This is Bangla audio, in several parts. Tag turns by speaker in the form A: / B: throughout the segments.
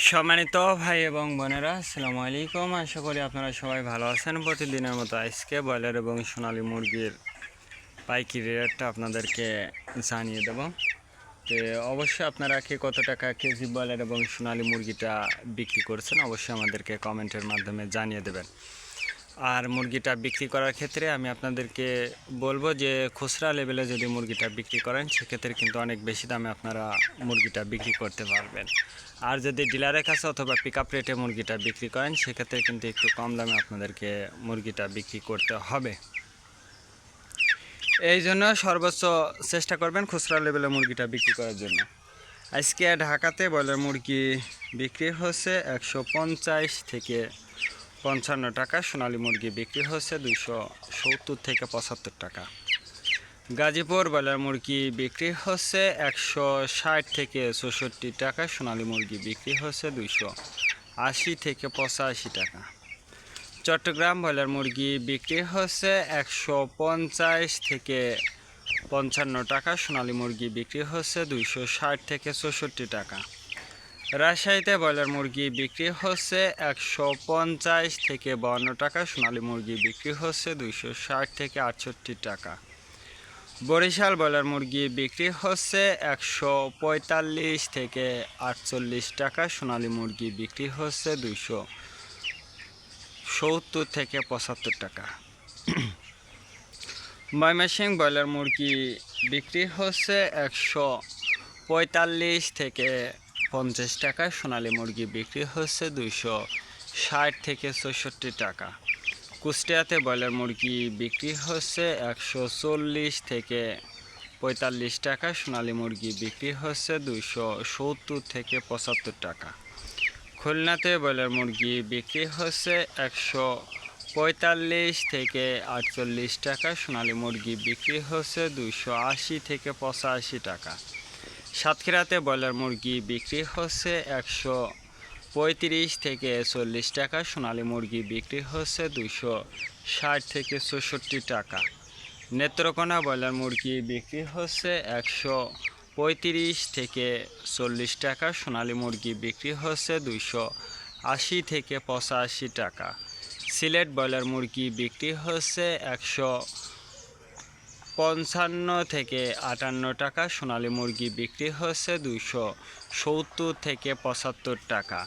A: সম্মানিত ভাই এবং বোনেরা, আসসালামু আলাইকুম। আশা করি আপনারা সবাই ভালো আছেন। প্রতিদিনের মতো আজকে ব্রয়লার এবং সোনালী মুরগির পাইকারি রেটটা আপনাদেরকে জানিয়ে দেব। তো অবশ্যই আপনারা কে কত টাকা কেজি ব্রয়লার এবং সোনালী মুরগিটা বিক্রি করছেন অবশ্যই আমাদেরকে কমেন্টের মাধ্যমে জানিয়ে দেবেন। আর মুরগিটা বিক্রি করার ক্ষেত্রে আমি আপনাদেরকে বলবো যে খুচরা লেভেলে যদি মুরগিটা বিক্রি করেন সেক্ষেত্রে কিন্তু অনেক বেশি দামে আপনারা মুরগিটা বিক্রি করতে পারবেন। আর যদি ডিলারের কাছে অথবা পিক আপ রেটে মুরগিটা বিক্রি করেন সেক্ষেত্রে কিন্তু একটু কম দামে আপনাদেরকে মুরগিটা বিক্রি করতে হবে। এই জন্য সর্বোচ্চ চেষ্টা করবেন খুচরা লেভেলে মুরগিটা বিক্রি করার জন্য। আজকে ঢাকাতে ব্রয়লার মুরগি বিক্রি হচ্ছে 150 থেকে 55 টাকা, সোনালী মুরগি বিক্রি হচ্ছে 270 থেকে 75 টাকা। গাজীপুর ব্রয়লার মুরগি বিক্রি হচ্ছে 160 থেকে 64 টাকা, সোনালী মুরগি বিক্রি হচ্ছে 280 থেকে 85 টাকা। চট্টগ্রাম ব্রয়লার মুরগি বিক্রি হচ্ছে 150 থেকে 55 টাকা, সোনালী মুরগি বিক্রি হচ্ছে 260 থেকে 64 টাকা। রাজশাহীতে ব্রয়লার মুরগি বিক্রি হচ্ছে 150 থেকে 52 টাকা, সোনালী মুরগি বিক্রি হচ্ছে 260 থেকে 68 টাকা। বরিশাল ব্রয়লার মুরগি বিক্রি হচ্ছে 145 থেকে 48 টাকা, সোনালী মুরগি বিক্রি হচ্ছে 270 থেকে 75 টাকা। ময়মনসিংহ ব্রয়লার মুরগি বিক্রি হচ্ছে 145 থেকে 50 টাকা, সোনালী মুরগি বিক্রি হচ্ছে 260 থেকে 64 টাকা। কুষ্টিয়াতে ব্রয়লার মুরগি বিক্রি হচ্ছে 140 থেকে 45 টাকা, সোনালী মুরগি বিক্রি হচ্ছে 270 থেকে 75 টাকা। খুলনাতে ব্রয়লার মুরগি বিক্রি হচ্ছে 145 থেকে 48 টাকা, সোনালী মুরগি বিক্রি হচ্ছে 280 থেকে 85 টাকা। সাতক্ষীরাতে ব্রয়লার মুরগি বিক্রি হচ্ছে 135 থেকে 40 টাকা, সোনালী মুরগি বিক্রি হচ্ছে 260 থেকে 64 টাকা। নেত্রকোনা ব্রয়লার মুরগি বিক্রি হচ্ছে 135 থেকে 40 টাকা, সোনালী মুরগি বিক্রি হচ্ছে 280 থেকে 85 টাকা। সিলেট ব্রয়লার মুরগি বিক্রি হচ্ছে 155 থেকে 58 টাকা, সোনালী মুরগি বিক্রি হচ্ছে 270 থেকে 75 টাকা।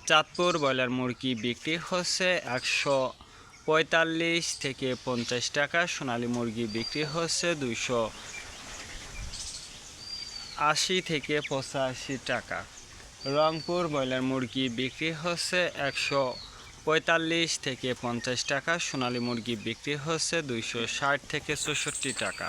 A: চাঁদপুর ব্রয়লার মুরগি বিক্রি হচ্ছে 145 থেকে 50 টাকা, সোনালী মুরগি বিক্রি হচ্ছে 280 থেকে 85 টাকা। রংপুর ব্রয়লার মুরগি বিক্রি হচ্ছে 145 থেকে 50 টাকা, সোনালী মুরগি বিক্রি হচ্ছে 260 থেকে 64 টাকা।